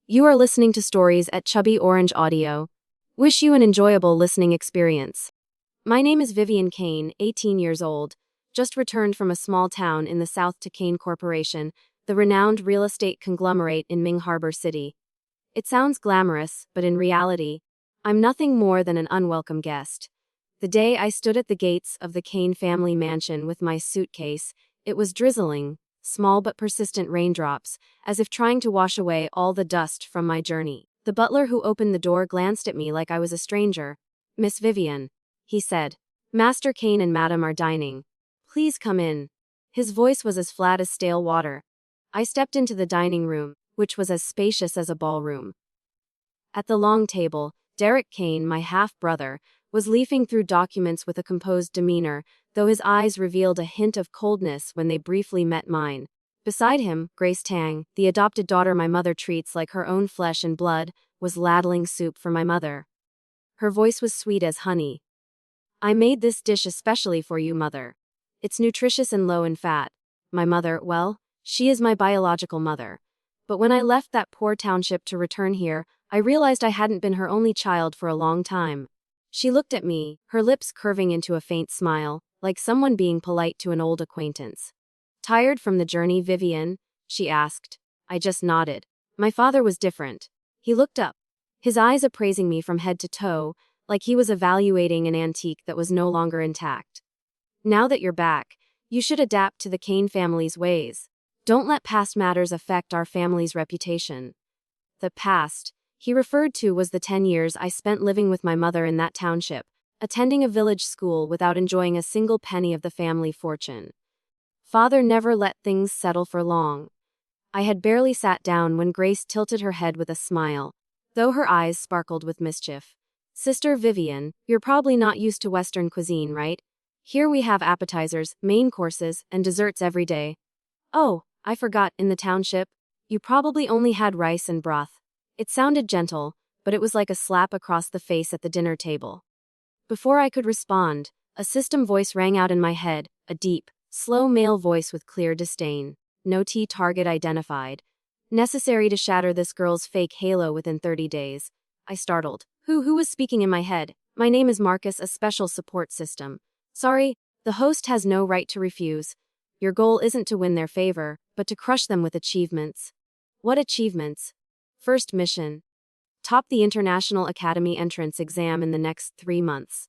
You are listening to stories at Chubby Orange Audio. Wish you an enjoyable listening experience. My name is Vivian Kane, 18 years old, just returned from a small town in the South to Kane Corporation, the renowned real estate conglomerate in Ming Harbor City. It sounds glamorous, but in reality, I'm nothing more than an unwelcome guest. The day I stood at the gates of the Kane family mansion with my suitcase, it was drizzling, small but persistent raindrops, as if trying to wash away all the dust from my journey. The butler who opened the door glanced at me like I was a stranger. "Miss Vivian," he said. "Master Kane and Madam are dining. Please come in." His voice was as flat as stale water. I stepped into the dining room, which was as spacious as a ballroom. At the long table, Derek Kane, my half-brother, was leafing through documents with a composed demeanor, though his eyes revealed a hint of coldness when they briefly met mine. Beside him, Grace Tang, the adopted daughter my mother treats like her own flesh and blood, was ladling soup for my mother. Her voice was sweet as honey. "I made this dish especially for you, Mother. It's nutritious and low in fat." My mother, well, she is my biological mother. But when I left that poor township to return here, I realized I hadn't been her only child for a long time. She looked at me, her lips curving into a faint smile, like someone being polite to an old acquaintance. "Tired from the journey, Vivian?" she asked. I just nodded. My father was different. He looked up, his eyes appraising me from head to toe, like he was evaluating an antique that was no longer intact. "Now that you're back, you should adapt to the Kane family's ways. Don't let past matters affect our family's reputation." The past he referred to was the 10 years I spent living with my mother in that township, attending a village school without enjoying a single penny of the family fortune. Father never let things settle for long. I had barely sat down when Grace tilted her head with a smile, though her eyes sparkled with mischief. "Sister Vivian, you're probably not used to Western cuisine, right? Here we have appetizers, main courses, and desserts every day." "Oh, I forgot, in the township, you probably only had rice and broth." It sounded gentle, but it was like a slap across the face at the dinner table. Before I could respond, a system voice rang out in my head, a deep, slow male voice with clear disdain. "No T target identified. Necessary to shatter this girl's fake halo within 30 days. I startled. Who was speaking in my head? "My name is Marcus, a special support system. Sorry, the host has no right to refuse. Your goal isn't to win their favor, but to crush them with achievements." "What achievements?" "First mission. Top the International Academy entrance exam in the next 3 months."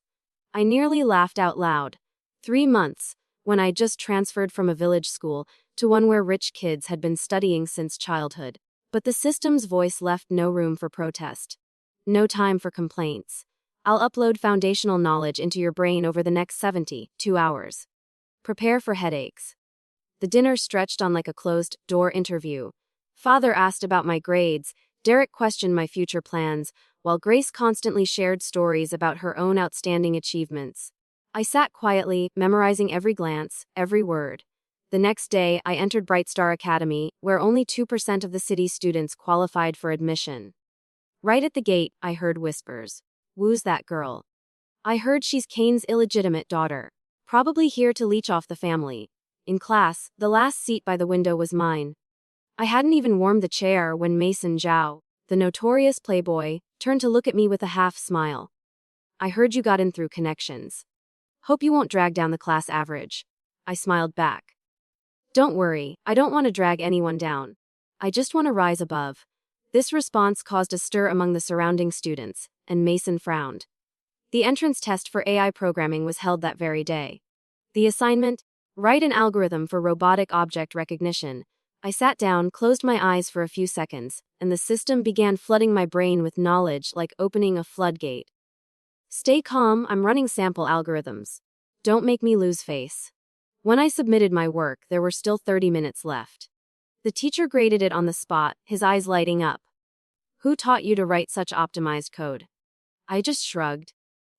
I nearly laughed out loud. 3 months, when I just transferred from a village school to one where rich kids had been studying since childhood. But the system's voice left no room for protest. "No time for complaints. I'll upload foundational knowledge into your brain over the next 72 hours. Prepare for headaches." The dinner stretched on like a closed-door interview. Father asked about my grades, Derek questioned my future plans, while Grace constantly shared stories about her own outstanding achievements. I sat quietly, memorizing every glance, every word. The next day, I entered Bright Star Academy, where only 2% of the city's students qualified for admission. Right at the gate, I heard whispers. "Who's that girl?" "I heard she's Kane's illegitimate daughter. Probably here to leech off the family." In class, the last seat by the window was mine. I hadn't even warmed the chair when Mason Zhao, the notorious playboy, turned to look at me with a half-smile. "I heard you got in through connections. Hope you won't drag down the class average." I smiled back. "Don't worry, I don't want to drag anyone down. I just want to rise above." This response caused a stir among the surrounding students, and Mason frowned. The entrance test for AI programming was held that very day. The assignment? Write an algorithm for robotic object recognition. I sat down, closed my eyes for a few seconds, and the system began flooding my brain with knowledge like opening a floodgate. "Stay calm, I'm running sample algorithms. Don't make me lose face." When I submitted my work, there were still 30 minutes left. The teacher graded it on the spot, his eyes lighting up. "Who taught you to write such optimized code?" I just shrugged.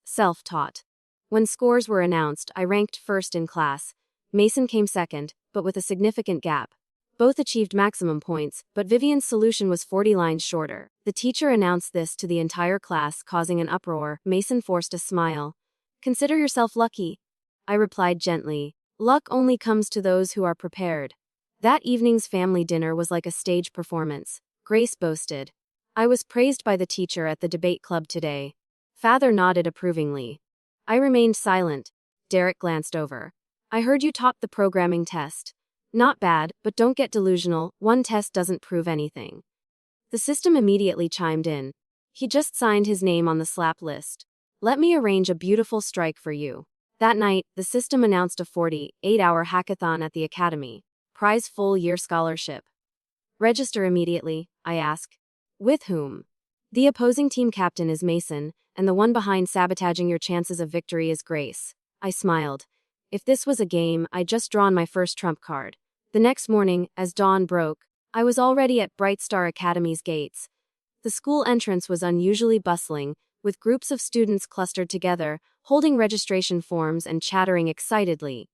"Self-taught." When scores were announced, I ranked first in class. Mason came second, but with a significant gap. Both achieved maximum points, but Vivian's solution was 40 lines shorter. The teacher announced this to the entire class, causing an uproar. Mason forced a smile. "Consider yourself lucky." I replied gently. "Luck only comes to those who are prepared." That evening's family dinner was like a stage performance. Grace boasted, I was praised by the teacher at the debate club today. Father nodded approvingly. I remained silent. Derek glanced over. I heard you topped the programming test. Not bad, but don't get delusional, one test doesn't prove anything. The system immediately chimed in. He just signed his name on the slap list. Let me arrange a beautiful strike for you. That night, the system announced a 48-hour hackathon at the academy. Prize full-year scholarship. Register immediately, I ask. With whom? The opposing team captain is Mason, and the one behind sabotaging your chances of victory is Grace. I smiled. If this was a game, I'd just drawn my first trump card. The next morning, as dawn broke, I was already at Bright Star Academy's gates. The school entrance was unusually bustling, with groups of students clustered together, holding registration forms and chattering excitedly.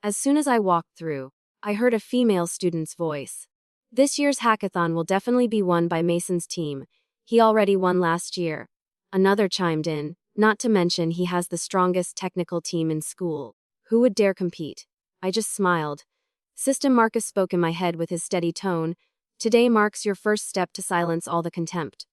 As soon as I walked through, I heard a female student's voice. This year's hackathon will definitely be won by Mason's team. He already won last year. Another chimed in, not to mention he has the strongest technical team in school. Who would dare compete? I just smiled. System Marcus spoke in my head with his steady tone. Today marks your first step to silence all the contempt.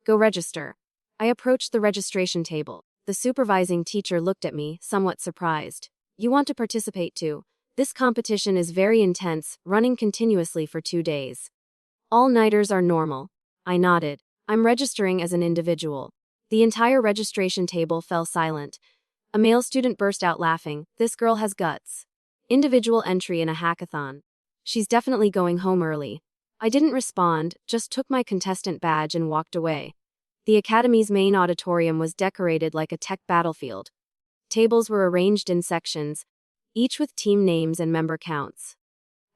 Go register. I approached the registration table. The supervising teacher looked at me, somewhat surprised. You want to participate too? This competition is very intense, running continuously for 2 days. All-nighters are normal. I nodded. I'm registering as an individual. The entire registration table fell silent. A male student burst out laughing. This girl has guts. Individual entry in a hackathon. She's definitely going home early. I didn't respond, just took my contestant badge and walked away. The academy's main auditorium was decorated like a tech battlefield. Tables were arranged in sections, each with team names and member counts.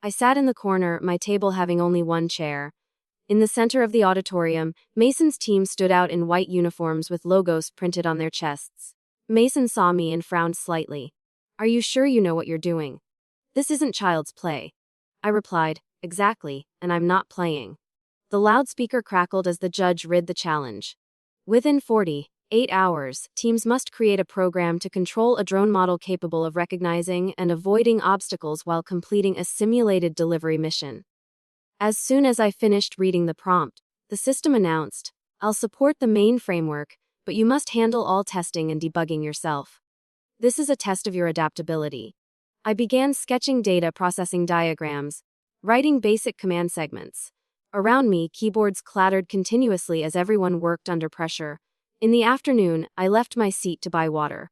I sat in the corner, my table having only one chair. In the center of the auditorium, Mason's team stood out in white uniforms with logos printed on their chests. Mason saw me and frowned slightly. Are you sure you know what you're doing? This isn't child's play. I replied, exactly, and I'm not playing. The loudspeaker crackled as the judge read the challenge. Within 48 hours, teams must create a program to control a drone model capable of recognizing and avoiding obstacles while completing a simulated delivery mission. As soon as I finished reading the prompt, the system announced, I'll support the main framework, but you must handle all testing and debugging yourself. This is a test of your adaptability. I began sketching data processing diagrams, writing basic command segments. Around me, keyboards clattered continuously as everyone worked under pressure. In the afternoon, I left my seat to buy water.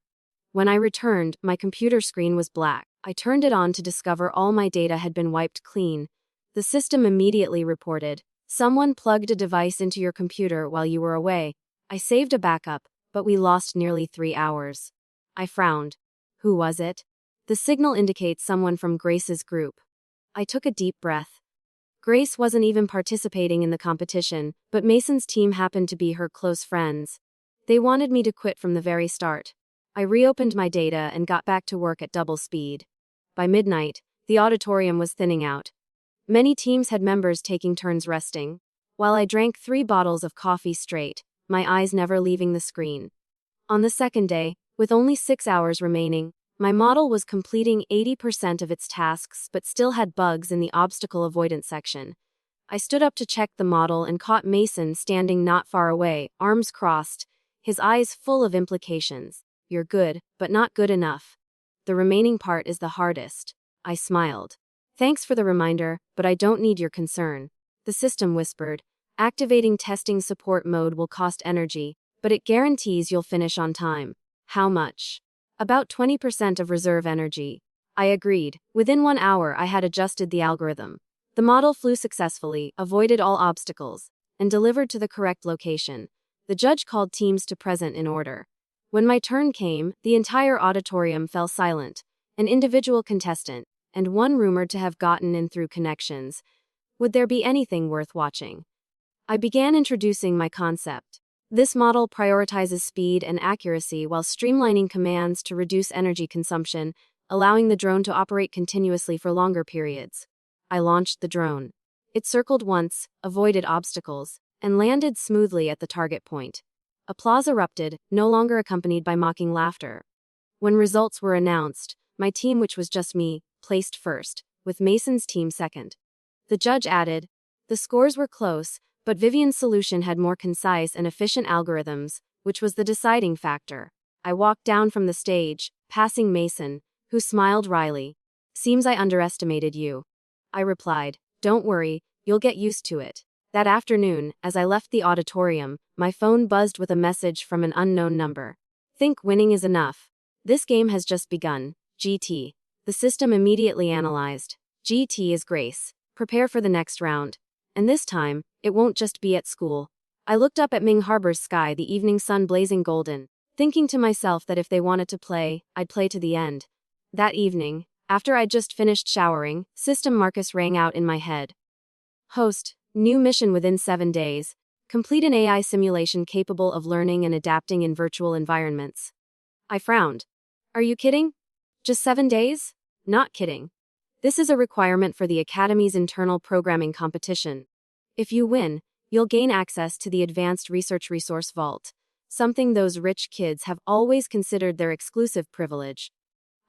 When I returned, my computer screen was black. I turned it on to discover all my data had been wiped clean. The system immediately reported, someone plugged a device into your computer while you were away. I saved a backup, but we lost nearly 3 hours. I frowned. Who was it? The signal indicates someone from Grace's group. I took a deep breath. Grace wasn't even participating in the competition, but Mason's team happened to be her close friends. They wanted me to quit from the very start. I reopened my data and got back to work at double speed. By midnight, the auditorium was thinning out. Many teams had members taking turns resting. While I drank 3 bottles of coffee straight, my eyes never leaving the screen. On the second day, with only 6 hours remaining, my model was completing 80% of its tasks but still had bugs in the obstacle avoidance section. I stood up to check the model and caught Mason standing not far away, arms crossed, his eyes full of implications. You're good, but not good enough. The remaining part is the hardest. I smiled. Thanks for the reminder, but I don't need your concern. The system whispered. Activating testing support mode will cost energy, but it guarantees you'll finish on time. How much? About 20% of reserve energy. I agreed. Within 1 hour, I had adjusted the algorithm. The model flew successfully, avoided all obstacles, and delivered to the correct location. The judge called teams to present in order. When my turn came, the entire auditorium fell silent. An individual contestant, and one rumored to have gotten in through connections. Would there be anything worth watching? I began introducing my concept. This model prioritizes speed and accuracy while streamlining commands to reduce energy consumption, allowing the drone to operate continuously for longer periods. I launched the drone. It circled once, avoided obstacles, and landed smoothly at the target point. Applause erupted, no longer accompanied by mocking laughter. When results were announced, my team, which was just me, placed first, with Mason's team second. The judge added, the scores were close, But Vivian's solution had more concise and efficient algorithms, which was the deciding factor. I walked down from the stage, passing Mason, who smiled wryly. "Seems I underestimated you." I replied, "Don't worry, you'll get used to it." That afternoon, as I left the auditorium, my phone buzzed with a message from an unknown number. "Think winning is enough. This game has just begun. GT." The system immediately analyzed. "GT is grace. Prepare for the next round. And this time, it won't just be at school." I looked up at Ming Harbor's sky, the evening sun blazing golden, thinking to myself that if they wanted to play, I'd play to the end. That evening, after I'd just finished showering, System Marcus rang out in my head. "Host, new mission within 7 days. Complete an AI simulation capable of learning and adapting in virtual environments." I frowned. "Are you kidding? Just 7 days?" "Not kidding. This is a requirement for the Academy's internal programming competition. If you win, you'll gain access to the Advanced Research Resource Vault, something those rich kids have always considered their exclusive privilege."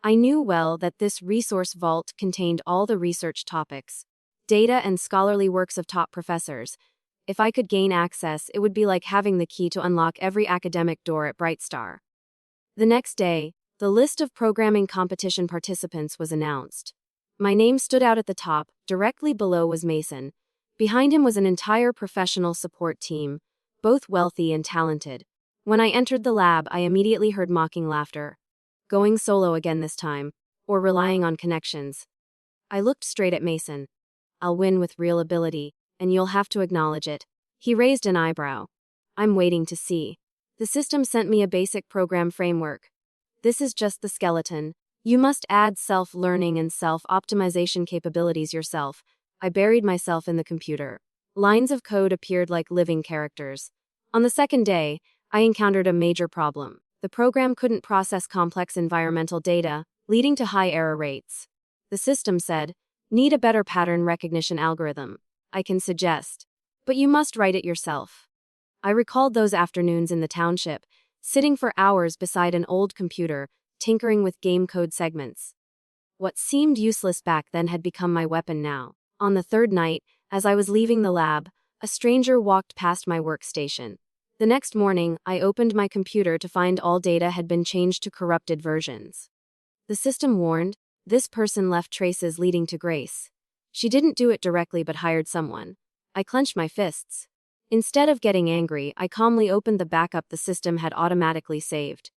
I knew well that this resource vault contained all the research topics, data and scholarly works of top professors. If I could gain access, it would be like having the key to unlock every academic door at Brightstar. The next day, the list of programming competition participants was announced. My name stood out at the top, directly below was Mason. Behind him was an entire professional support team, both wealthy and talented. When I entered the lab, I immediately heard mocking laughter. Going solo again this time, or relying on connections? I looked straight at Mason. "I'll win with real ability, and you'll have to acknowledge it." He raised an eyebrow. "I'm waiting to see." The system sent me a basic program framework. "This is just the skeleton. You must add self-learning and self-optimization capabilities yourself." I buried myself in the computer. Lines of code appeared like living characters. On the second day, I encountered a major problem. The program couldn't process complex environmental data, leading to high error rates. The system said, "Need a better pattern recognition algorithm. I can suggest. But you must write it yourself." I recalled those afternoons in the Township, sitting for hours beside an old computer, tinkering with game code segments. What seemed useless back then had become my weapon now. On the third night, as I was leaving the lab, a stranger walked past my workstation. The next morning, I opened my computer to find all data had been changed to corrupted versions. The system warned, "This person left traces leading to grace." She didn't do it directly but hired someone. I clenched my fists. Instead of getting angry, I calmly opened the backup the system had automatically saved.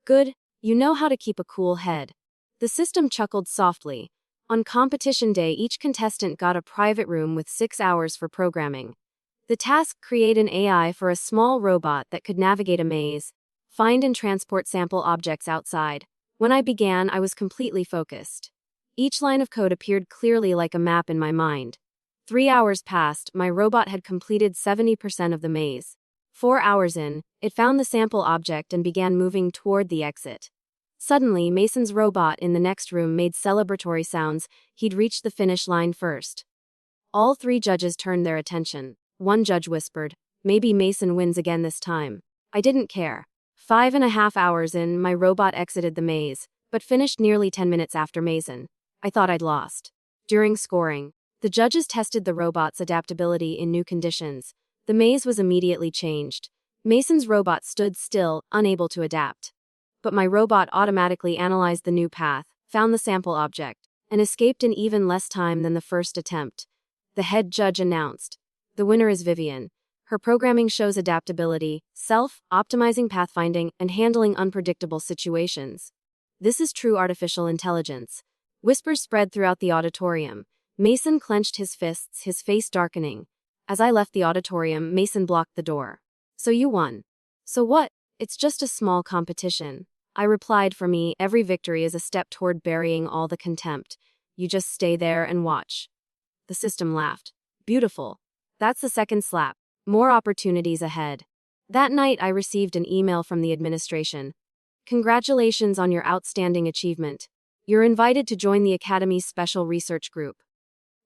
"Good, you know how to keep a cool head." The system chuckled softly. On competition day, each contestant got a private room with 6 hours for programming. The task: create an AI for a small robot that could navigate a maze, find and transport sample objects outside. When I began, I was completely focused. Each line of code appeared clearly like a map in my mind. 3 hours passed, my robot had completed 70% of the maze. 4 hours in, it found the sample object and began moving toward the exit. Suddenly, Mason's robot in the next room made celebratory sounds. He'd reached the finish line first. All 3 judges turned their attention. One judge whispered, "Maybe Mason wins again this time." I didn't care. 5.5 hours in, my robot exited the maze, but finished nearly 10 minutes after Mason. I thought I'd lost. During scoring, the judges tested the robot's adaptability in new conditions. The maze was immediately changed. Mason's robot stood still, unable to adapt. But my robot automatically analyzed the new path, found the sample object, and escaped in even less time than the first attempt. The head judge announced, "The winner is Vivian. Her programming shows adaptability, self-optimizing pathfinding, and handling unpredictable situations. This is true artificial intelligence." Whispers spread throughout the auditorium. Mason clenched his fists, his face darkening. As I left the auditorium, Mason blocked the door. "So you won." "So what? It's just a small competition." I replied, "For me, every victory is a step toward burying all the contempt. You just stay there and watch." The system laughed. "Beautiful. That's the second slap. More opportunities ahead." That night, I received an email from the administration. "Congratulations on your outstanding achievement. You're invited to join the Academy's special research group."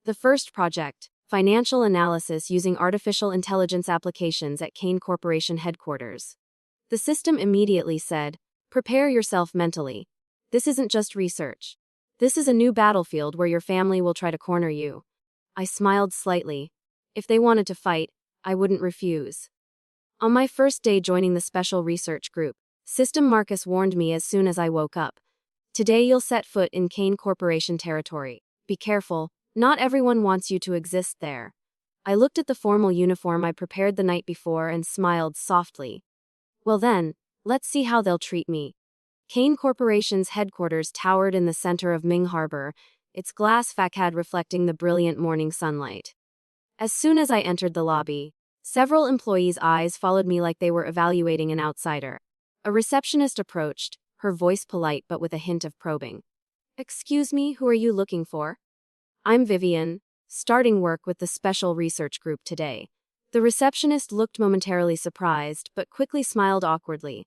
The first project, financial analysis using artificial intelligence applications at Kane Corporation headquarters. The system immediately said, "Prepare yourself mentally. This isn't just research. This is a new battlefield where your family will try to corner you." I smiled slightly. If they wanted to fight, I wouldn't refuse. On my first day joining the special research group, System Marcus warned me as soon as I woke up. Today you'll set foot in Kane Corporation territory. Be careful, not everyone wants you to exist there. I looked at the formal uniform I prepared the night before and smiled softly. Well then, let's see how they'll treat me. Kane Corporation's headquarters towered in the center of Ming Harbor, its glass facade reflecting the brilliant morning sunlight. As soon as I entered the lobby, several employees' eyes followed me like they were evaluating an outsider. A receptionist approached, her voice polite but with a hint of probing. "Excuse me, who are you looking for?" "I'm Vivian, starting work with the special research group today." The receptionist looked momentarily surprised but quickly smiled awkwardly.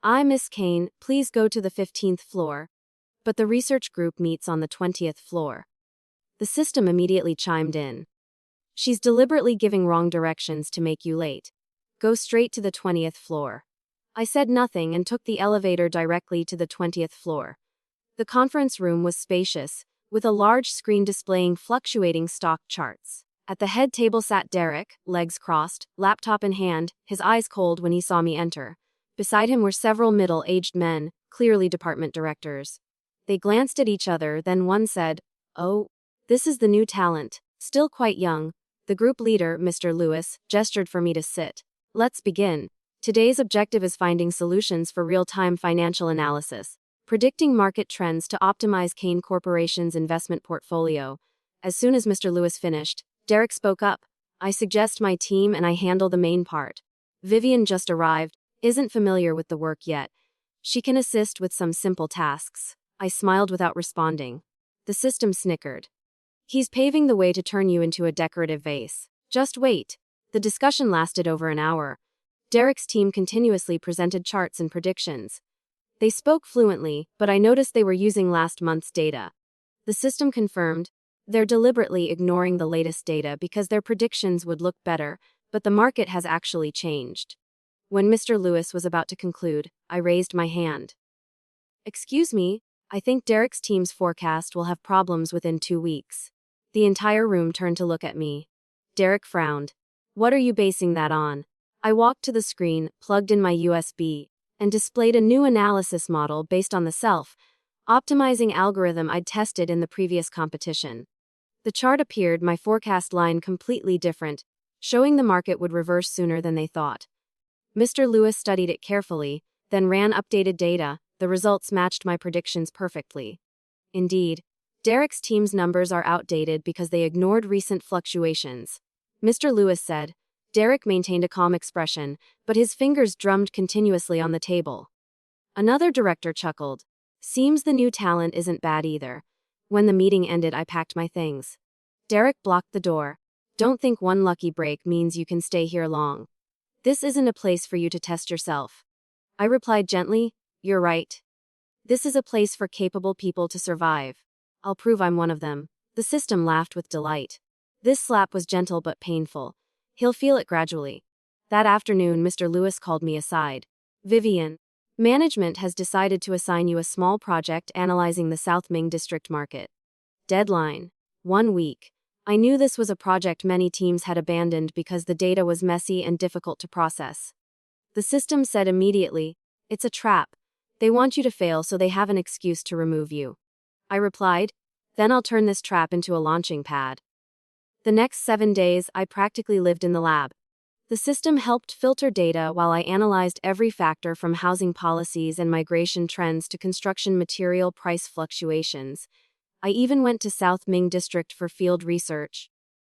"I'm Miss Kane, please go to the 15th floor." But the research group meets on the 20th floor. The system immediately chimed in. "She's deliberately giving wrong directions to make you late. Go straight to the 20th floor." I said nothing and took the elevator directly to the 20th floor. The conference room was spacious, with a large screen displaying fluctuating stock charts. At the head table sat Derek, legs crossed, laptop in hand, his eyes cold when he saw me enter. Beside him were several middle-aged men, clearly department directors. They glanced at each other, then one said, "Oh, this is the new talent, still quite young." The group leader, Mr. Lewis, gestured for me to sit. "Let's begin. Today's objective is finding solutions for real-time financial analysis, predicting market trends to optimize Kane Corporation's investment portfolio." As soon as Mr. Lewis finished, Derek spoke up. "I suggest my team and I handle the main part. Vivian just arrived, isn't familiar with the work yet. She can assist with some simple tasks." I smiled without responding. The system snickered. "He's paving the way to turn you into a decorative vase. Just wait." The discussion lasted over an hour. Derek's team continuously presented charts and predictions. They spoke fluently, but I noticed they were using last month's data. The system confirmed, they're deliberately ignoring the latest data because their predictions would look better, but the market has actually changed. When Mr. Lewis was about to conclude, I raised my hand. "Excuse me, I think Derek's team's forecast will have problems within 2 weeks." The entire room turned to look at me. Derek frowned. "What are you basing that on?" I walked to the screen, plugged in my USB, and displayed a new analysis model based on the self-optimizing algorithm I'd tested in the previous competition. The chart appeared, my forecast line completely different, showing the market would reverse sooner than they thought. Mr. Lewis studied it carefully, then ran updated data. The results matched my predictions perfectly. Indeed, Derek's team's numbers are outdated because they ignored recent fluctuations. Mr. Lewis said. Derek maintained a calm expression, but his fingers drummed continuously on the table. Another director chuckled. "Seems the new talent isn't bad either." When the meeting ended, I packed my things. Derek blocked the door. "Don't think one lucky break means you can stay here long. This isn't a place for you to test yourself." I replied gently, "You're right. This is a place for capable people to survive. I'll prove I'm one of them." The system laughed with delight. This slap was gentle but painful. He'll feel it gradually. That afternoon, Mr. Lewis called me aside. "Vivian, management has decided to assign you a small project analyzing the South Ming district market. Deadline: 1 week. I knew this was a project many teams had abandoned because the data was messy and difficult to process. The system said immediately, "It's a trap. They want you to fail so they have an excuse to remove you." I replied, "Then I'll turn this trap into a launching pad." The next 7 days, I practically lived in the lab. The system helped filter data while I analyzed every factor from housing policies and migration trends to construction material price fluctuations. I even went to South Ming District for field research,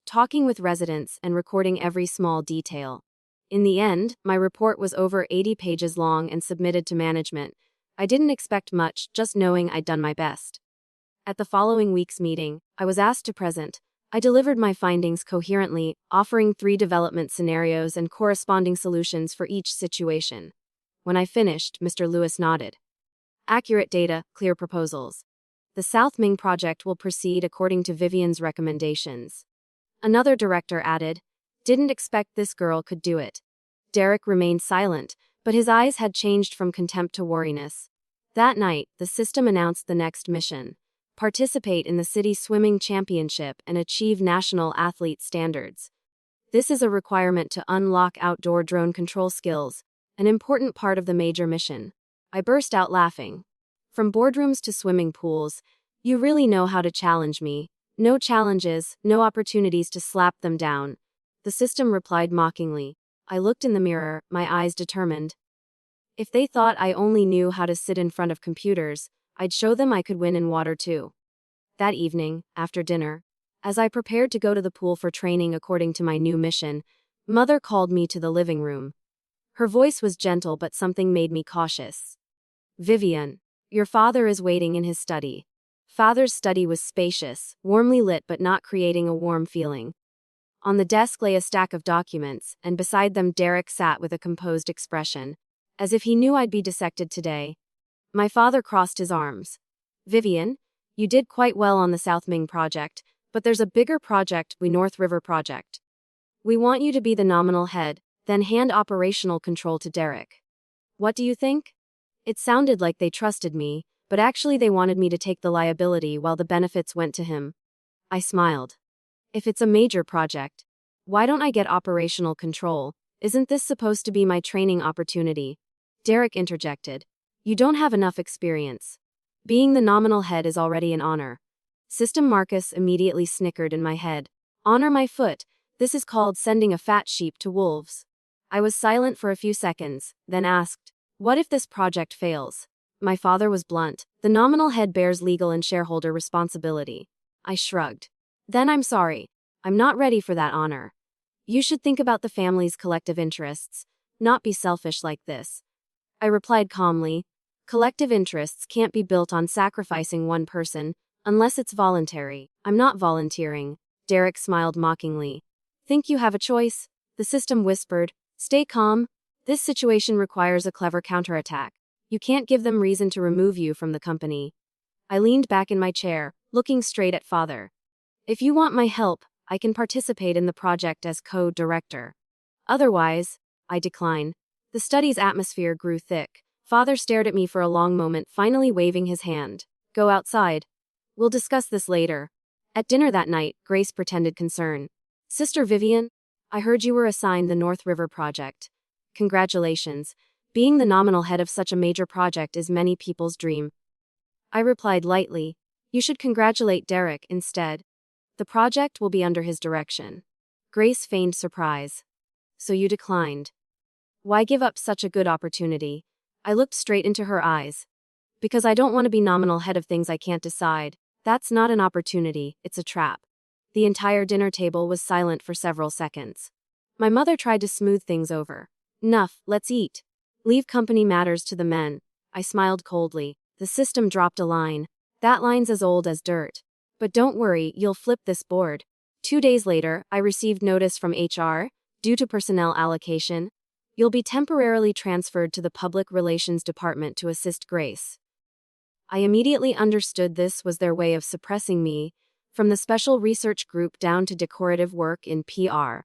talking with residents and recording every small detail. In the end, my report was over 80 pages long and submitted to management. I didn't expect much, just knowing I'd done my best. At the following week's meeting, I was asked to present. I delivered my findings coherently, offering 3 development scenarios and corresponding solutions for each situation. When I finished, Mr. Lewis nodded. "Accurate data, clear proposals. The South Ming project will proceed according to Vivian's recommendations." Another director added, "Didn't expect this girl could do it." Derek remained silent, but his eyes had changed from contempt to wariness. That night, the system announced the next mission: participate in the city swimming championship and achieve national athlete standards. This is a requirement to unlock outdoor drone control skills, an important part of the major mission. I burst out laughing. From boardrooms to swimming pools, you really know how to challenge me. No challenges, no opportunities to slap them down. The system replied mockingly. I looked in the mirror, my eyes determined. If they thought I only knew how to sit in front of computers, I'd show them I could win in water too. That evening, after dinner, as I prepared to go to the pool for training according to my new mission, Mother called me to the living room. Her voice was gentle, but something made me cautious. Vivian, your father is waiting in his study. Father's study was spacious, warmly lit but not creating a warm feeling. On the desk lay a stack of documents, and beside them Derek sat with a composed expression, as if he knew I'd be dissected today. My father crossed his arms. Vivian, you did quite well on the South Ming project, but there's a bigger project, the North River project. We want you to be the nominal head, then hand operational control to Derek. What do you think? It sounded like they trusted me, but actually they wanted me to take the liability while the benefits went to him. I smiled. If it's a major project, why don't I get operational control? Isn't this supposed to be my training opportunity? Derek interjected. You don't have enough experience. Being the nominal head is already an honor. System Marcus immediately snickered in my head. Honor my foot. This is called sending a fat sheep to wolves. I was silent for a few seconds, then asked, what if this project fails? My father was blunt. The nominal head bears legal and shareholder responsibility. I shrugged. Then I'm sorry. I'm not ready for that honor. You should think about the family's collective interests, not be selfish like this. I replied calmly. Collective interests can't be built on sacrificing one person, unless it's voluntary. I'm not volunteering. Derek smiled mockingly. Think you have a choice? The system whispered. Stay calm. This situation requires a clever counterattack. You can't give them reason to remove you from the company. I leaned back in my chair, looking straight at Father. If you want my help, I can participate in the project as co-director. Otherwise, I decline. The study's atmosphere grew thick. Father stared at me for a long moment, finally waving his hand. Go outside. We'll discuss this later. At dinner that night, Grace pretended concern. Sister Vivian, I heard you were assigned the North River project. Congratulations. Being the nominal head of such a major project is many people's dream. I replied lightly. You should congratulate Derek instead. The project will be under his direction. Grace feigned surprise. So you declined. Why give up such a good opportunity? I looked straight into her eyes. Because I don't want to be nominal head of things I can't decide. That's not an opportunity, it's a trap. The entire dinner table was silent for several seconds. My mother tried to smooth things over. Enough, let's eat. Leave company matters to the men. I smiled coldly. The system dropped a line. That line's as old as dirt. But don't worry, you'll flip this board. 2 days later, I received notice from HR, due to personnel allocation. You'll be temporarily transferred to the Public Relations Department to assist Grace. I immediately understood this was their way of suppressing me, from the special research group down to decorative work in PR,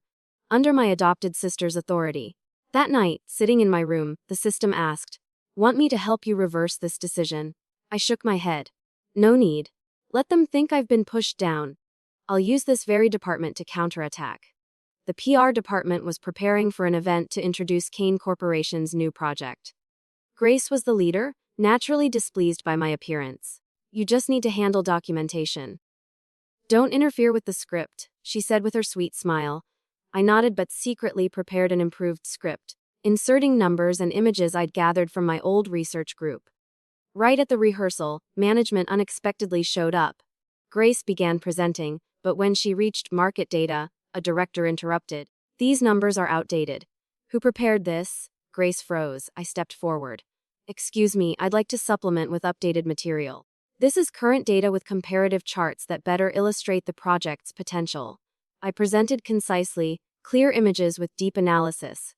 under my adopted sister's authority. That night, sitting in my room, the system asked, "Want me to help you reverse this decision?" I shook my head. No need. Let them think I've been pushed down. I'll use this very department to counterattack. The PR department was preparing for an event to introduce Kane Corporation's new project. Grace was the leader, naturally displeased by my appearance. You just need to handle documentation. Don't interfere with the script, she said with her sweet smile. I nodded but secretly prepared an improved script, inserting numbers and images I'd gathered from my old research group. Right at the rehearsal, management unexpectedly showed up. Grace began presenting, but when she reached market data, a director interrupted. These numbers are outdated. Who prepared this? Grace froze. I stepped forward. Excuse me, I'd like to supplement with updated material. This is current data with comparative charts that better illustrate the project's potential. I presented concisely, clear images with deep analysis.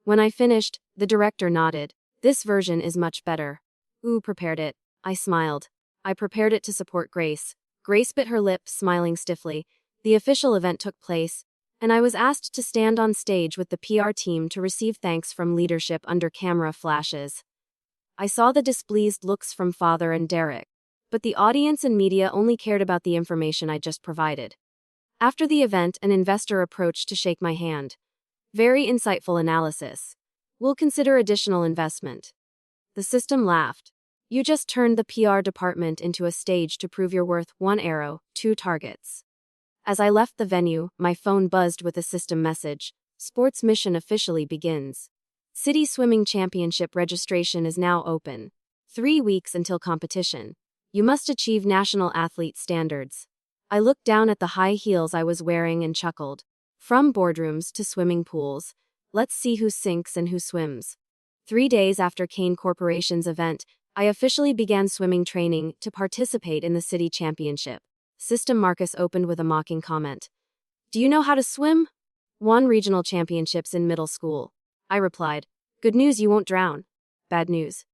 When I finished, the director nodded. This version is much better. Who prepared it? I smiled. I prepared it to support Grace. Grace bit her lip, smiling stiffly. The official event took place, and I was asked to stand on stage with the PR team to receive thanks from leadership under camera flashes. I saw the displeased looks from Father and Derek, but the audience and media only cared about the information I just provided. After the event, an investor approached to shake my hand. Very insightful analysis. We'll consider additional investment. The system laughed. You just turned the PR department into a stage to prove your worth. 1 arrow, 2 targets. As I left the venue, my phone buzzed with a system message. Sports mission officially begins. City Swimming Championship registration is now open. 3 weeks until competition. You must achieve national athlete standards. I looked down at the high heels I was wearing and chuckled. From boardrooms to swimming pools, let's see who sinks and who swims. 3 days after Kane Corporation's event, I officially began swimming training to participate in the city championship. System Marcus opened with a mocking comment. Do you know how to swim? Won regional championships in middle school. I replied. Good news, you won't drown. Bad news.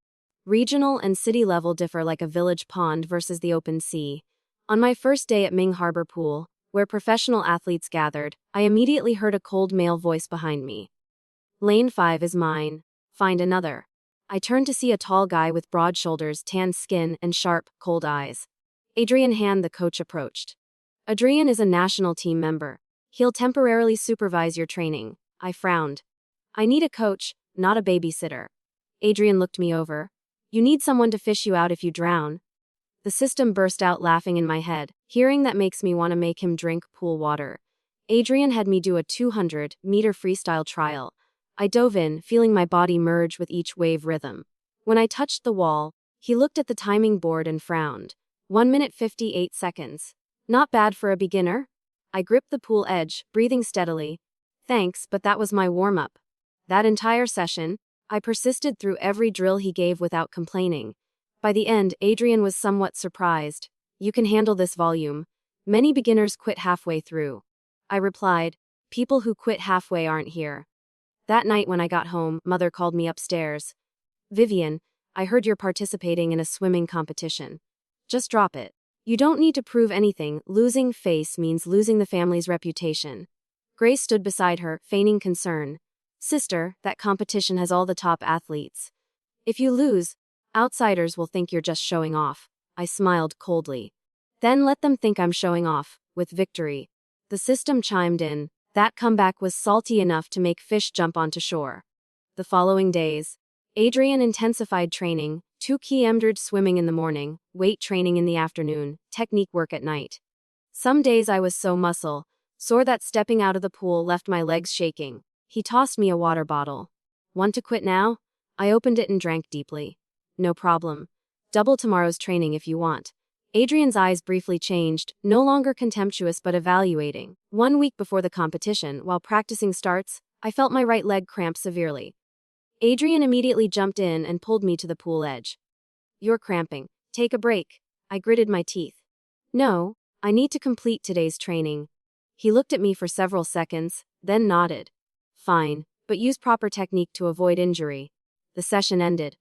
Regional and city level differ like a village pond versus the open sea. On my first day at Ming Harbor Pool, where professional athletes gathered, I immediately heard a cold male voice behind me. Lane 5 is mine. Find another. I turned to see a tall guy with broad shoulders, tan skin, and sharp, cold eyes. Adrian Hand, the coach, approached. Adrian is a national team member. He'll temporarily supervise your training. I frowned. I need a coach, not a babysitter. Adrian looked me over. You need someone to fish you out if you drown. The system burst out laughing in my head. Hearing that makes me want to make him drink pool water. Adrian had me do a 200-meter freestyle trial. I dove in, feeling my body merge with each wave rhythm. When I touched the wall, he looked at the timing board and frowned. 1 minute 58 seconds. Not bad for a beginner. I gripped the pool edge, breathing steadily. Thanks, but that was my warm-up. That entire session, I persisted through every drill he gave without complaining. By the end, Adrian was somewhat surprised. You can handle this volume. Many beginners quit halfway through. I replied, people who quit halfway aren't here. That night when I got home, Mother called me upstairs. Vivian, I heard you're participating in a swimming competition. Just drop it. You don't need to prove anything. Losing face means losing the family's reputation. Grace stood beside her, feigning concern. Sister, that competition has all the top athletes. If you lose, outsiders will think you're just showing off. I smiled coldly. Then let them think I'm showing off, with victory. The system chimed in. That comeback was salty enough to make fish jump onto shore. The following days, Adrian intensified training, 2 km swimming in the morning, weight training in the afternoon, technique work at night. Some days I was so sore that stepping out of the pool left my legs shaking. He tossed me a water bottle. Want to quit now? I opened it and drank deeply. No problem. Double tomorrow's training if you want. Adrian's eyes briefly changed, no longer contemptuous but evaluating. 1 week before the competition, while practicing starts, I felt my right leg cramp severely. Adrian immediately jumped in and pulled me to the pool edge. You're cramping. Take a break. I gritted my teeth. No, I need to complete today's training. He looked at me for several seconds, then nodded. Fine, but use proper technique to avoid injury. The session ended.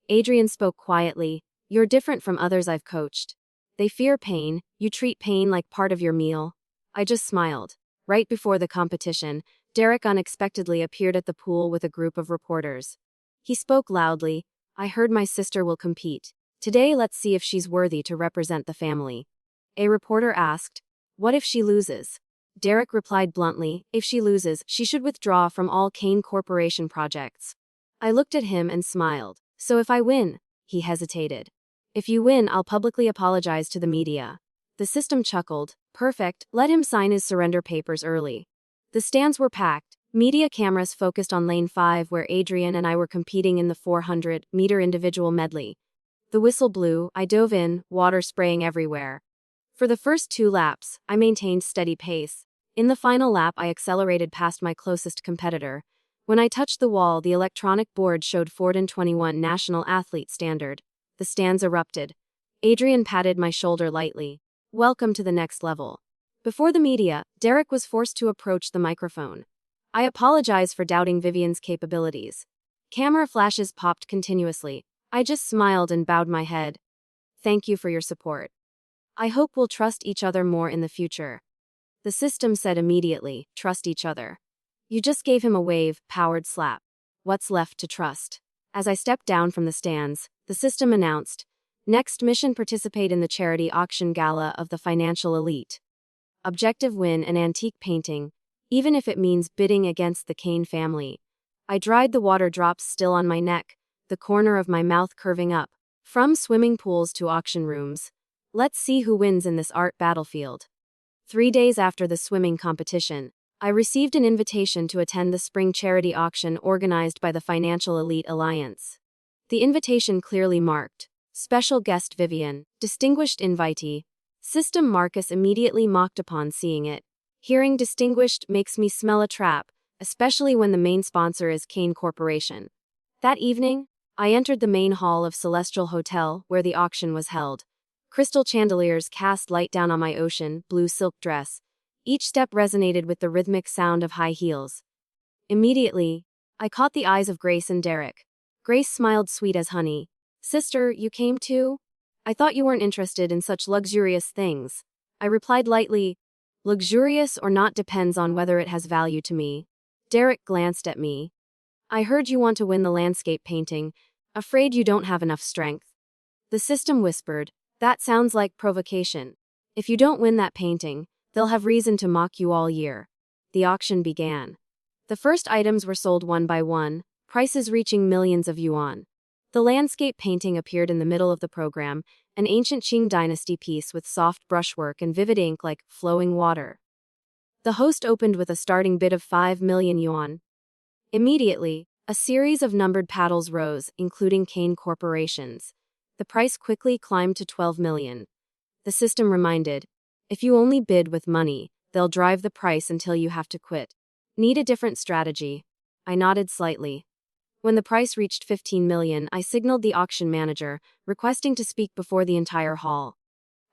Adrian spoke quietly. You're different from others I've coached. They fear pain, you treat pain like part of your meal. I just smiled. Right before the competition, Derek unexpectedly appeared at the pool with a group of reporters. He spoke loudly. I heard my sister will compete. Today let's see if she's worthy to represent the family. A reporter asked, what if she loses? Derek replied bluntly, if she loses, she should withdraw from all Kane Corporation projects. I looked at him and smiled. So if I win? He hesitated. If you win, I'll publicly apologize to the media. The system chuckled. Perfect, let him sign his surrender papers early. The stands were packed. Media cameras focused on lane 5 where Adrian and I were competing in the 400-meter individual medley. The whistle blew, I dove in, water spraying everywhere. For the first 2 laps, I maintained steady pace. In the final lap, I accelerated past my closest competitor. When I touched the wall, the electronic board showed 421 national athlete standard. The stands erupted. Adrian patted my shoulder lightly. Welcome to the next level. Before the media, Derek was forced to approach the microphone. I apologize for doubting Vivian's capabilities. Camera flashes popped continuously. I just smiled and bowed my head. Thank you for your support. I hope we'll trust each other more in the future. The system said immediately, trust each other. You just gave him a wave-powered slap. What's left to trust? As I stepped down from the stands, the system announced, next mission participate in the charity auction gala of the financial elite. Objective win an antique painting, even if it means bidding against the Kane family. I dried the water drops still on my neck, the corner of my mouth curving up. From swimming pools to auction rooms. Let's see who wins in this art battlefield. 3 days after the swimming competition, I received an invitation to attend the spring charity auction organized by the Financial Elite Alliance. The invitation clearly marked, special guest Vivian, distinguished invitee. System Marcus immediately mocked upon seeing it. Hearing distinguished makes me smell a trap, especially when the main sponsor is Kane Corporation. That evening, I entered the main hall of Celestial Hotel where the auction was held. Crystal chandeliers cast light down on my ocean blue silk dress. Each step resonated with the rhythmic sound of high heels. Immediately, I caught the eyes of Grace and Derek. Grace smiled sweet as honey. "Sister, you came too? I thought you weren't interested in such luxurious things." I replied lightly, "Luxurious or not depends on whether it has value to me." Derek glanced at me. "I heard you want to win the landscape painting. Afraid you don't have enough strength." The system whispered, "That sounds like provocation. If you don't win that painting, they'll have reason to mock you all year." The auction began. The first items were sold one by one, prices reaching millions of yuan. The landscape painting appeared in the middle of the program, an ancient Qing dynasty piece with soft brushwork and vivid ink like flowing water. The host opened with a starting bid of 5 million yuan. Immediately, a series of numbered paddles rose, including Kane Corporation's. The price quickly climbed to 12 million. The system reminded, "If you only bid with money, they'll drive the price until you have to quit. Need a different strategy?" I nodded slightly. When the price reached 15 million, I signaled the auction manager, requesting to speak before the entire hall.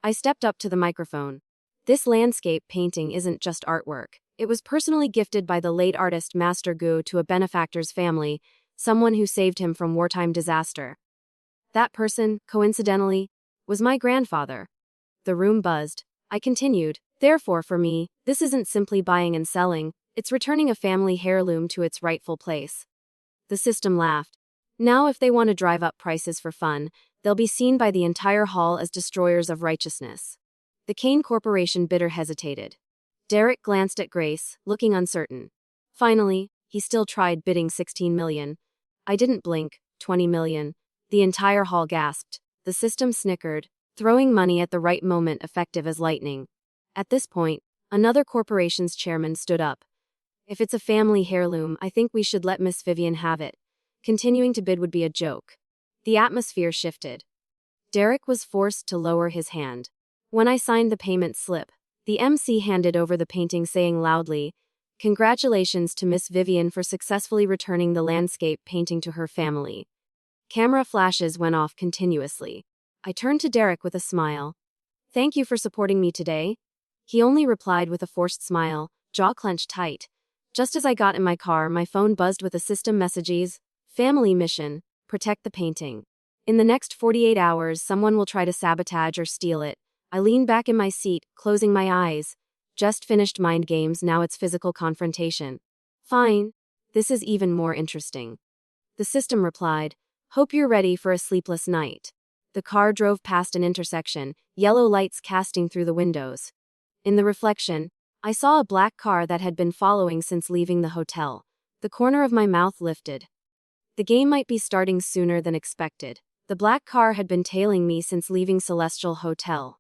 I stepped up to the microphone. "This landscape painting isn't just artwork. It was personally gifted by the late artist Master Gu to a benefactor's family, someone who saved him from wartime disaster. That person, coincidentally, was my grandfather." The room buzzed. I continued, "Therefore for me, this isn't simply buying and selling, it's returning a family heirloom to its rightful place." The system laughed. "Now if they want to drive up prices for fun, they'll be seen by the entire hall as destroyers of righteousness." The Kane Corporation bidder hesitated. Derek glanced at Grace, looking uncertain. Finally, he still tried bidding 16 million. I didn't blink. 20 million. The entire hall gasped. The system snickered, throwing money at the right moment effective as lightning. At this point, another corporation's chairman stood up. "If it's a family heirloom, I think we should let Miss Vivian have it. Continuing to bid would be a joke." The atmosphere shifted. Derek was forced to lower his hand. When I signed the payment slip, the MC handed over the painting saying loudly, "Congratulations to Miss Vivian for successfully returning the landscape painting to her family." Camera flashes went off continuously. I turned to Derek with a smile. "Thank you for supporting me today." He only replied with a forced smile, jaw clenched tight. Just as I got in my car, my phone buzzed with a system messages. "Family mission. Protect the painting. In the next 48 hours, someone will try to sabotage or steal it." I leaned back in my seat, closing my eyes. Just finished mind games, now it's physical confrontation. "Fine. This is even more interesting." The system replied, "Hope you're ready for a sleepless night." The car drove past an intersection, yellow lights casting through the windows. In the reflection, I saw a black car that had been following since leaving the hotel. The corner of my mouth lifted. The game might be starting sooner than expected. The black car had been tailing me since leaving Celestial Hotel.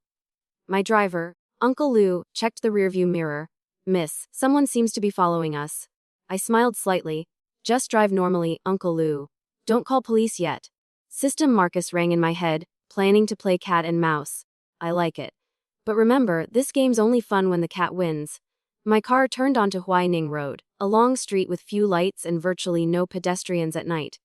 My driver, Uncle Lou, checked the rearview mirror. "Miss, someone seems to be following us." I smiled slightly. "Just drive normally, Uncle Lou. Don't call police yet." System Marcus rang in my head, planning to play cat and mouse. I like it. But remember, this game's only fun when the cat wins. My car turned onto Huaining Road, a long street with few lights and virtually no pedestrians at night.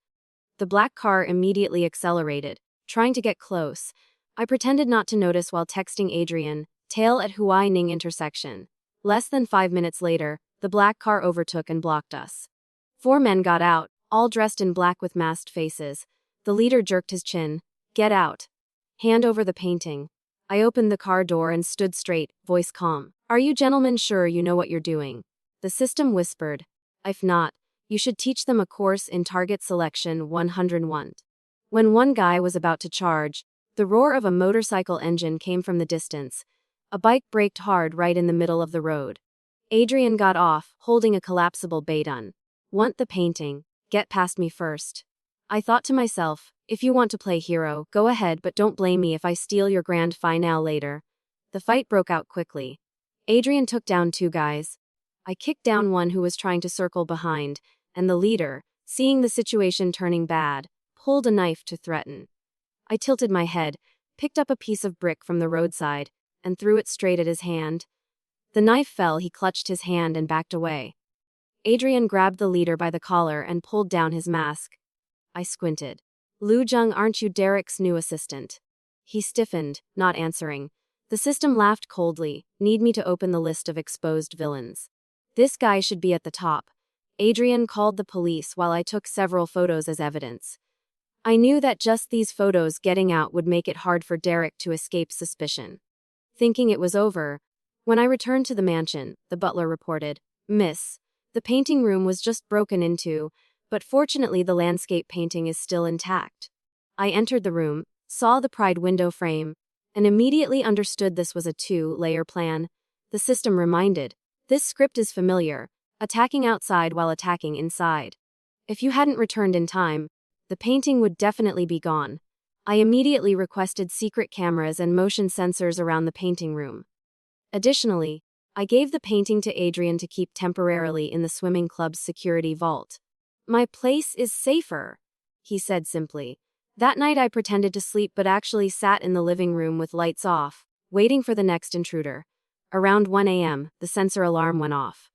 The black car immediately accelerated, trying to get close. I pretended not to notice while texting Adrian, tail at Huaining intersection. Less than 5 minutes later, the black car overtook and blocked us. 4 men got out, all dressed in black with masked faces. The leader jerked his chin. "Get out. Hand over the painting." I opened the car door and stood straight, voice calm. "Are you gentlemen sure you know what you're doing?" The system whispered, "If not, you should teach them a course in target selection 101. When one guy was about to charge, the roar of a motorcycle engine came from the distance. A bike braked hard right in the middle of the road. Adrian got off, holding a collapsible baton. Want the painting? Get past me first. I thought to myself, if you want to play hero, go ahead, but don't blame me if I steal your grand finale later. The fight broke out quickly. Adrian took down two guys. I kicked down one who was trying to circle behind, and the leader, seeing the situation turning bad, pulled a knife to threaten. I tilted my head, picked up a piece of brick from the roadside, and threw it straight at his hand. The knife fell, he clutched his hand and backed away. Adrian grabbed the leader by the collar and pulled down his mask. I squinted. Lu Jung, aren't you Derek's new assistant? He stiffened, not answering. The system laughed coldly. Need me to open the list of exposed villains? This guy should be at the top. Adrian called the police while I took several photos as evidence. I knew that just these photos getting out would make it hard for Derek to escape suspicion. Thinking it was over, when I returned to the mansion, the butler reported, "Miss, the painting room was just broken into, but fortunately the landscape painting is still intact." I entered the room, saw the pride window frame, and immediately understood this was a two-layer plan. The system reminded, "This script is familiar, attacking outside while attacking inside." If you hadn't returned in time, the painting would definitely be gone. I immediately requested secret cameras and motion sensors around the painting room. Additionally, I gave the painting to Adrian to keep temporarily in the swimming club's security vault. "My place is safer," he said simply. That night I pretended to sleep but actually sat in the living room with lights off, waiting for the next intruder. Around 1 a.m., the sensor alarm went off.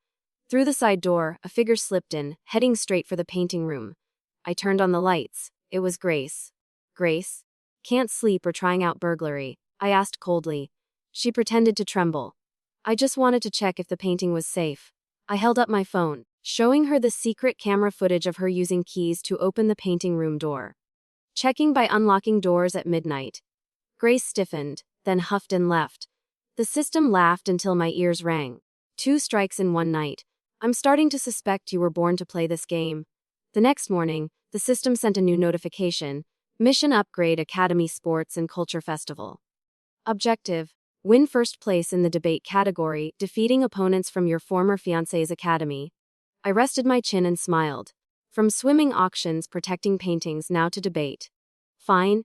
Through the side door, a figure slipped in, heading straight for the painting room. I turned on the lights. It was Grace. "Grace? Can't sleep or trying out burglary?" I asked coldly. She pretended to tremble. "I just wanted to check if the painting was safe." I held up my phone, showing her the secret camera footage of her using keys to open the painting room door. Checking by unlocking doors at midnight. Grace stiffened, then huffed and left. The system laughed until my ears rang. 2 strikes in one night. I'm starting to suspect you were born to play this game. The next morning, the system sent a new notification. Mission Upgrade Academy Sports and Culture Festival. Objective: win first place in the debate category, defeating opponents from your former fiancé's academy. I rested my chin and smiled. From swimming auctions protecting paintings now to debate. Fine.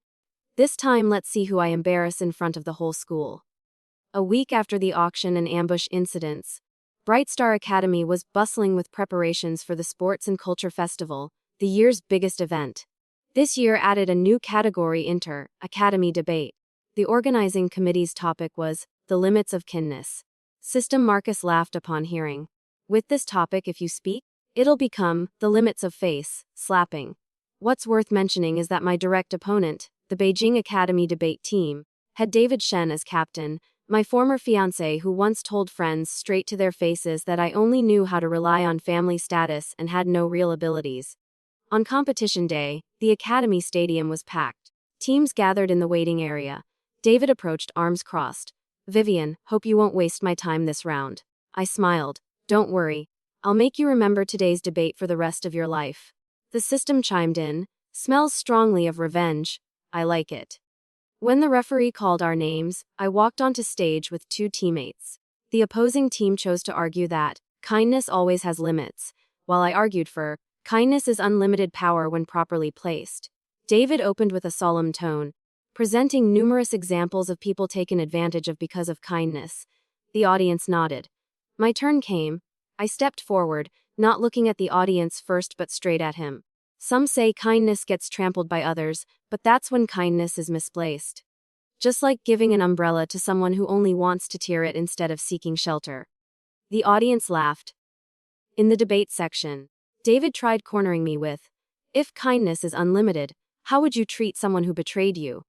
This time let's see who I embarrass in front of the whole school. A week after the auction and ambush incidents, Bright Star Academy was bustling with preparations for the Sports and Culture Festival, the year's biggest event. This year added a new category: Inter-Academy Debate. The organizing committee's topic was the limits of kinness. System Marcus laughed upon hearing. With this topic, if you speak, it'll become the limits of face slapping. What's worth mentioning is that my direct opponent, the Beijing Academy debate team, had David Shen as captain, my former fiancé who once told friends straight to their faces that I only knew how to rely on family status and had no real abilities. On competition day, the Academy Stadium was packed. Teams gathered in the waiting area. David approached, arms crossed. "Vivian, hope you won't waste my time this round." I smiled. "Don't worry. I'll make you remember today's debate for the rest of your life." The system chimed in. "Smells strongly of revenge. I like it." When the referee called our names, I walked onto stage with 2 teammates. The opposing team chose to argue that kindness always has limits, while I argued for kindness is unlimited power when properly placed. David opened with a solemn tone, presenting numerous examples of people taken advantage of because of kindness. The audience nodded. My turn came. I stepped forward, not looking at the audience first but straight at him. Some say kindness gets trampled by others, but that's when kindness is misplaced. Just like giving an umbrella to someone who only wants to tear it instead of seeking shelter. The audience laughed. In the debate section, David tried cornering me with, "If kindness is unlimited, how would you treat someone who betrayed you?"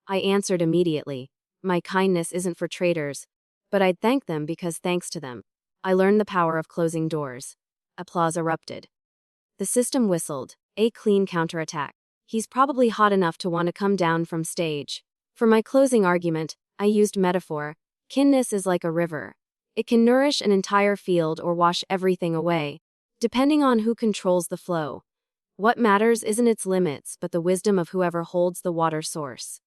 I answered immediately, "My kindness isn't for traitors, but I'd thank them because thanks to them, I learned the power of closing doors." Applause erupted. The system whistled, a clean counterattack. He's probably hot enough to want to come down from stage. For my closing argument, I used metaphor. Kinness is like a river. It can nourish an entire field or wash everything away, depending on who controls the flow. What matters isn't its limits but the wisdom of whoever holds the water source.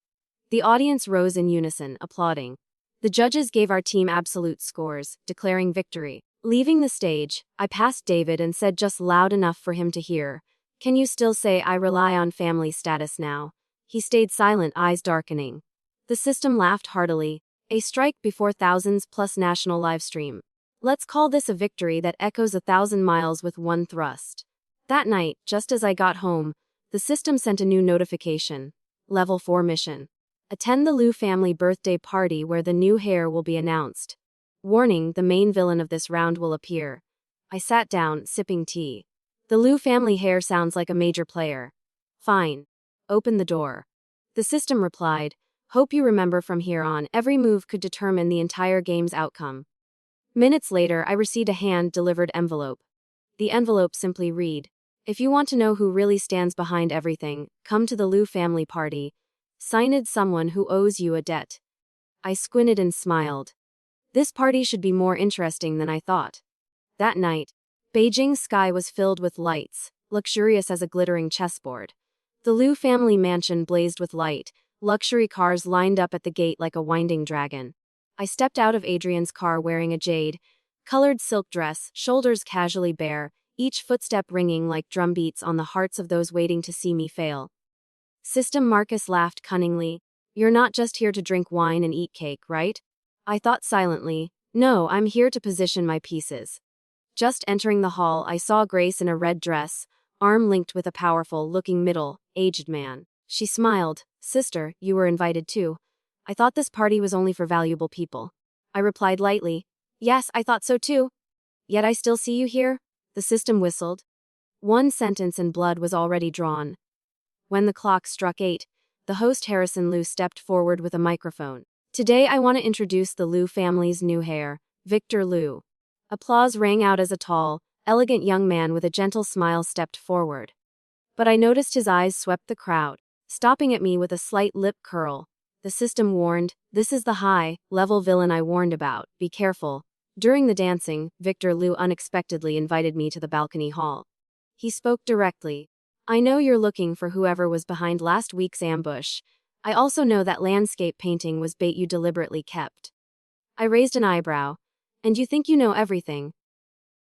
The audience rose in unison, applauding. The judges gave our team absolute scores, declaring victory. Leaving the stage, I passed David and said just loud enough for him to hear, "Can you still say I rely on family status now?" He stayed silent, eyes darkening. The system laughed heartily. A strike before thousands plus national livestream. Let's call this a victory that echoes 1,000 miles with one thrust. That night, just as I got home, the system sent a new notification. Level 4 mission. Attend the Liu family birthday party where the new heir will be announced. Warning, the main villain of this round will appear. I sat down, sipping tea. The Liu family heir sounds like a major player. Fine. Open the door. The system replied, "Hope you remember from here on, every move could determine the entire game's outcome." Minutes later, I received a hand-delivered envelope. The envelope simply read, "If you want to know who really stands behind everything, come to the Liu family party. Signed, someone who owes you a debt." I squinted and smiled. This party should be more interesting than I thought. That night, Beijing's sky was filled with lights, luxurious as a glittering chessboard. The Liu family mansion blazed with light, luxury cars lined up at the gate like a winding dragon. I stepped out of Adrian's car wearing a jade-colored silk dress, shoulders casually bare, each footstep ringing like drumbeats on the hearts of those waiting to see me fail. System Marcus laughed cunningly. "You're not just here to drink wine and eat cake, right?" I thought silently. "No, I'm here to position my pieces." Just entering the hall, I saw Grace in a red dress, arm linked with a powerful-looking middle-aged man. She smiled. "Sister, you were invited too. I thought this party was only for valuable people." I replied lightly, "Yes, I thought so too. Yet I still see you here?" The system whistled. One sentence and blood was already drawn. When the clock struck 8, the host Harrison Liu stepped forward with a microphone. "Today I want to introduce the Liu family's new heir, Victor Liu." Applause rang out as a tall, elegant young man with a gentle smile stepped forward. But I noticed his eyes swept the crowd, stopping at me with a slight lip curl. The system warned, "This is the high-level villain I warned about, be careful." During the dancing, Victor Liu unexpectedly invited me to the balcony hall. He spoke directly. "I know you're looking for whoever was behind last week's ambush. I also know that landscape painting was bait you deliberately kept." I raised an eyebrow. "And you think you know everything?"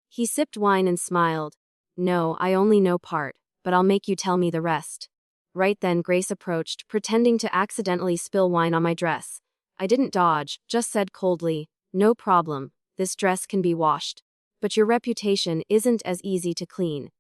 He sipped wine and smiled. "No, I only know part, but I'll make you tell me the rest." Right then Grace approached, pretending to accidentally spill wine on my dress. I didn't dodge, just said coldly, "No problem, this dress can be washed. But your reputation isn't as easy to clean."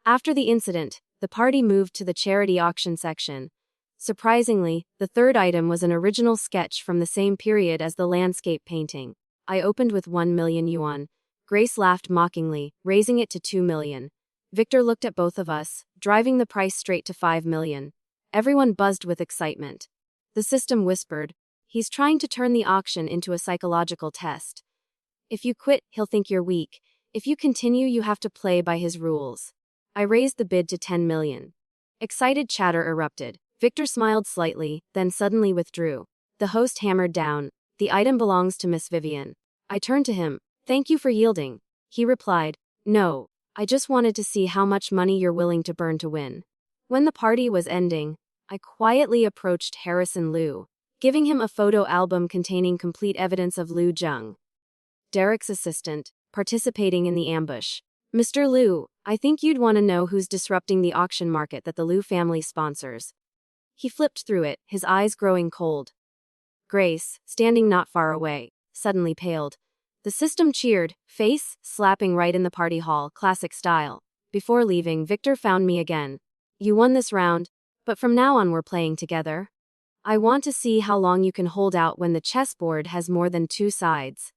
After the incident, the party moved to the charity auction section. Surprisingly, the third item was an original sketch from the same period as the landscape painting. I opened with 1 million yuan. Grace laughed mockingly, raising it to 2 million. Victor looked at both of us, driving the price straight to 5 million. Everyone buzzed with excitement. The system whispered, "He's trying to turn the auction into a psychological test. If you quit, he'll think you're weak. If you continue, you have to play by his rules." I raised the bid to 10 million. Excited chatter erupted. Victor smiled slightly, then suddenly withdrew. The host hammered down, "The item belongs to Miss Vivian." I turned to him. "Thank you for yielding." He replied, "No, I just wanted to see how much money you're willing to burn to win." When the party was ending, I quietly approached Harrison Liu, giving him a photo album containing complete evidence of Liu Zheng, Derek's assistant, participating in the ambush. "Mr. Liu, I think you'd want to know who's disrupting the auction market that the Liu family sponsors." He flipped through it, his eyes growing cold. Grace, standing not far away, suddenly paled. The system cheered, face slapping right in the party hall, classic style. Before leaving, Victor found me again. "You won this round, but from now on we're playing together. I want to see how long you can hold out when the chessboard has more than 2 sides."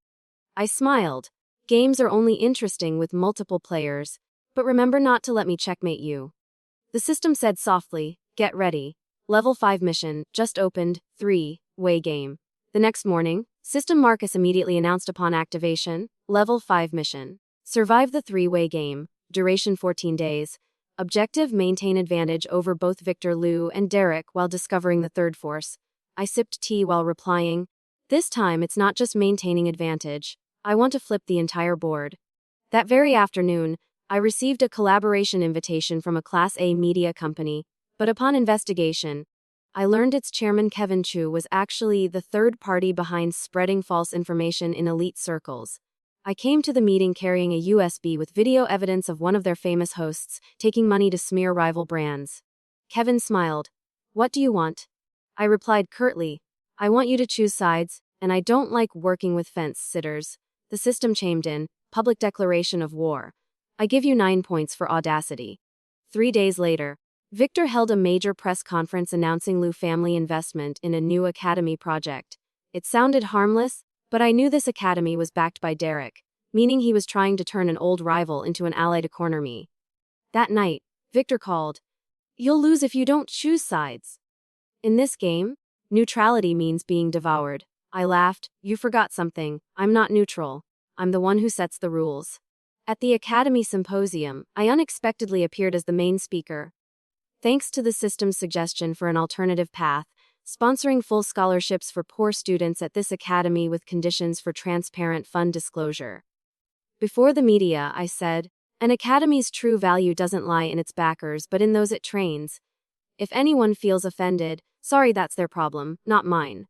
I smiled. "Games are only interesting with multiple players, but remember not to let me checkmate you." The system said softly, "Get ready. Level 5 mission, just opened, 3-way game." The next morning, System Marcus immediately announced upon activation, Level 5 mission. Survive the 3-way game, duration 14 days. Objective: maintain advantage over both Victor Liu and Derek while discovering the third force. I sipped tea while replying, "This time it's not just maintaining advantage. I want to flip the entire board." That very afternoon, I received a collaboration invitation from a Class A media company, but upon investigation, I learned its chairman Kevin Chu was actually the third party behind spreading false information in elite circles. I came to the meeting carrying a USB with video evidence of one of their famous hosts taking money to smear rival brands. Kevin smiled. "What do you want?" I replied curtly, "I want you to choose sides, and I don't like working with fence sitters." The system chimed in, public declaration of war. I give you 9 points for audacity. 3 days later, Victor held a major press conference announcing Liu family investment in a new academy project. It sounded harmless, but I knew this academy was backed by Derek, meaning he was trying to turn an old rival into an ally to corner me. That night, Victor called, "You'll lose if you don't choose sides." In this game, neutrality means being devoured. I laughed. "You forgot something. I'm not neutral. I'm the one who sets the rules." At the Academy Symposium, I unexpectedly appeared as the main speaker. Thanks to the system's suggestion for an alternative path, sponsoring full scholarships for poor students at this academy with conditions for transparent fund disclosure. Before the media, I said, "An academy's true value doesn't lie in its backers but in those it trains. If anyone feels offended, sorry, that's their problem, not mine."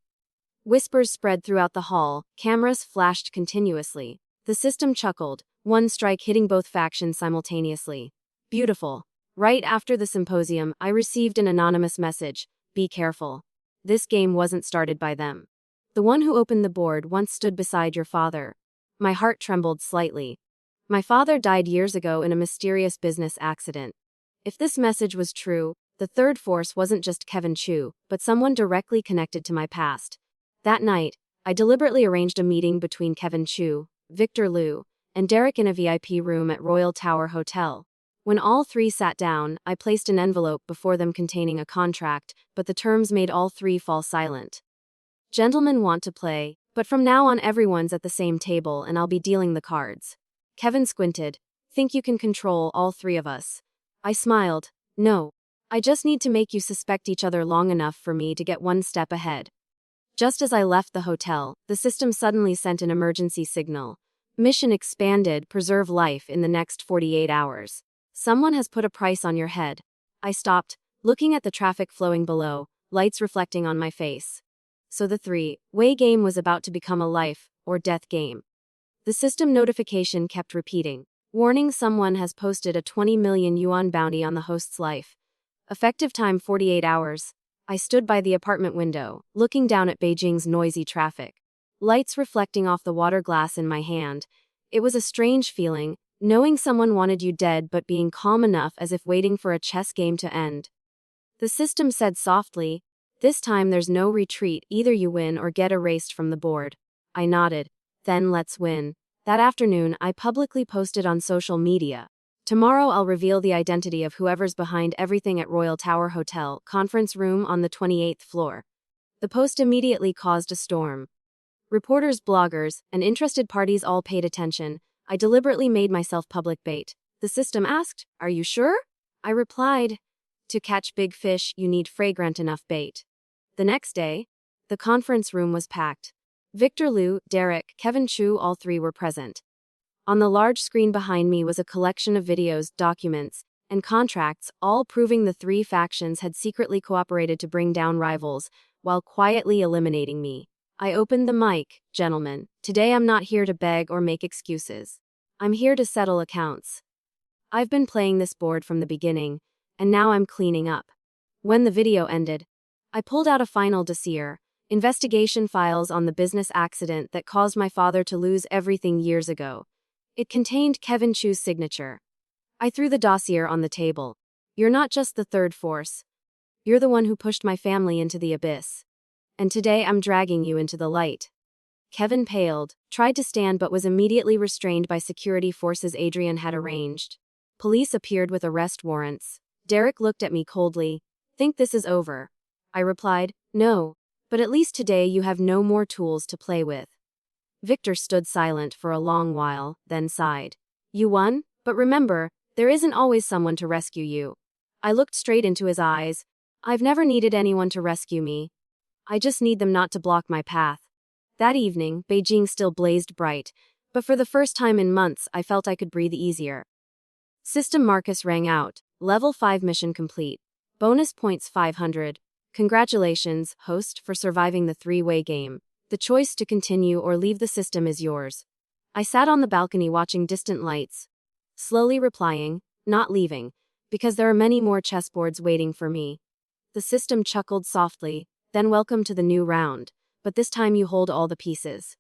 Whispers spread throughout the hall, cameras flashed continuously. The system chuckled, one strike hitting both factions simultaneously. Beautiful. Right after the symposium, I received an anonymous message, "Be careful. This game wasn't started by them. The one who opened the board once stood beside your father." My heart trembled slightly. My father died years ago in a mysterious business accident. If this message was true, the third force wasn't just Kevin Chu, but someone directly connected to my past. That night, I deliberately arranged a meeting between Kevin Chu, Victor Liu, and Derek in a VIP room at Royal Tower Hotel. When all three sat down, I placed an envelope before them containing a contract, but the terms made all three fall silent. "Gentlemen want to play, but from now on everyone's at the same table and I'll be dealing the cards." Kevin squinted. "Think you can control all three of us?" I smiled. "No. I just need to make you suspect each other long enough for me to get one step ahead." Just as I left the hotel, the system suddenly sent an emergency signal. "Mission expanded, preserve life in the next 48 hours. Someone has put a price on your head." I stopped, looking at the traffic flowing below, lights reflecting on my face. So the three-way game was about to become a life or death game. The system notification kept repeating, "Warning, someone has posted a 20 million yuan bounty on the host's life. Effective time 48 hours. I stood by the apartment window, looking down at Beijing's noisy traffic. Lights reflecting off the water glass in my hand. It was a strange feeling, knowing someone wanted you dead but being calm enough as if waiting for a chess game to end. The system said softly, "This time there's no retreat, either you win or get erased from the board." I nodded. "Then let's win." That afternoon, I publicly posted on social media, "Tomorrow I'll reveal the identity of whoever's behind everything at Royal Tower Hotel, conference room on the 28th floor." The post immediately caused a storm. Reporters, bloggers, and interested parties all paid attention. I deliberately made myself public bait. The system asked, "Are you sure?" I replied, "To catch big fish, you need fragrant enough bait." The next day, the conference room was packed. Victor Liu, Derek, Kevin Chu, all three were present. On the large screen behind me was a collection of videos, documents, and contracts, all proving the three factions had secretly cooperated to bring down rivals, while quietly eliminating me. I opened the mic. "Gentlemen, today I'm not here to beg or make excuses. I'm here to settle accounts. I've been playing this board from the beginning, and now I'm cleaning up." When the video ended, I pulled out a final dossier, investigation files on the business accident that caused my father to lose everything years ago. It contained Kevin Chu's signature. I threw the dossier on the table. "You're not just the third force. You're the one who pushed my family into the abyss. And today I'm dragging you into the light." Kevin paled, tried to stand but was immediately restrained by security forces Adrian had arranged. Police appeared with arrest warrants. Derek looked at me coldly. "Think this is over?" I replied, "No, but at least today you have no more tools to play with." Victor stood silent for a long while, then sighed. "You won, but remember, there isn't always someone to rescue you." I looked straight into his eyes. "I've never needed anyone to rescue me. I just need them not to block my path." That evening, Beijing still blazed bright, but for the first time in months I felt I could breathe easier. System Marcus rang out. "Level 5 mission complete. Bonus points 500. Congratulations, host, for surviving the three-way game. The choice to continue or leave the system is yours. I sat on the balcony watching distant lights, slowly replying, not leaving, because there are many more chessboards waiting for me. The system chuckled softly, then welcome to the new round, but this time you hold all the pieces.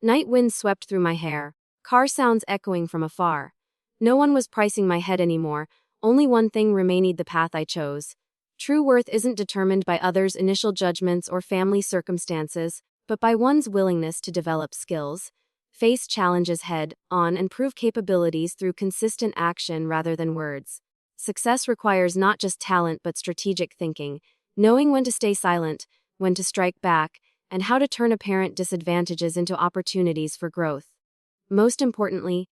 Night winds swept through my hair, car sounds echoing from afar. No one was pricing my head anymore, only one thing remained: the path I chose. True worth isn't determined by others' initial judgments or family circumstances, but by one's willingness to develop skills, face challenges head on, and prove capabilities through consistent action rather than words. Success requires not just talent but strategic thinking, knowing when to stay silent, when to strike back, and how to turn apparent disadvantages into opportunities for growth. Most importantly,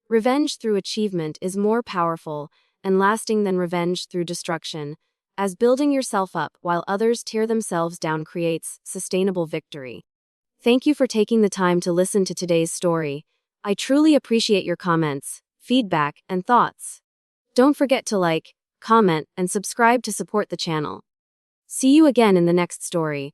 revenge through achievement is more powerful and lasting than revenge through destruction, as building yourself up while others tear themselves down creates sustainable victory. Thank you for taking the time to listen to today's story. I truly appreciate your comments, feedback, and thoughts. Don't forget to like, comment, and subscribe to support the channel. See you again in the next story.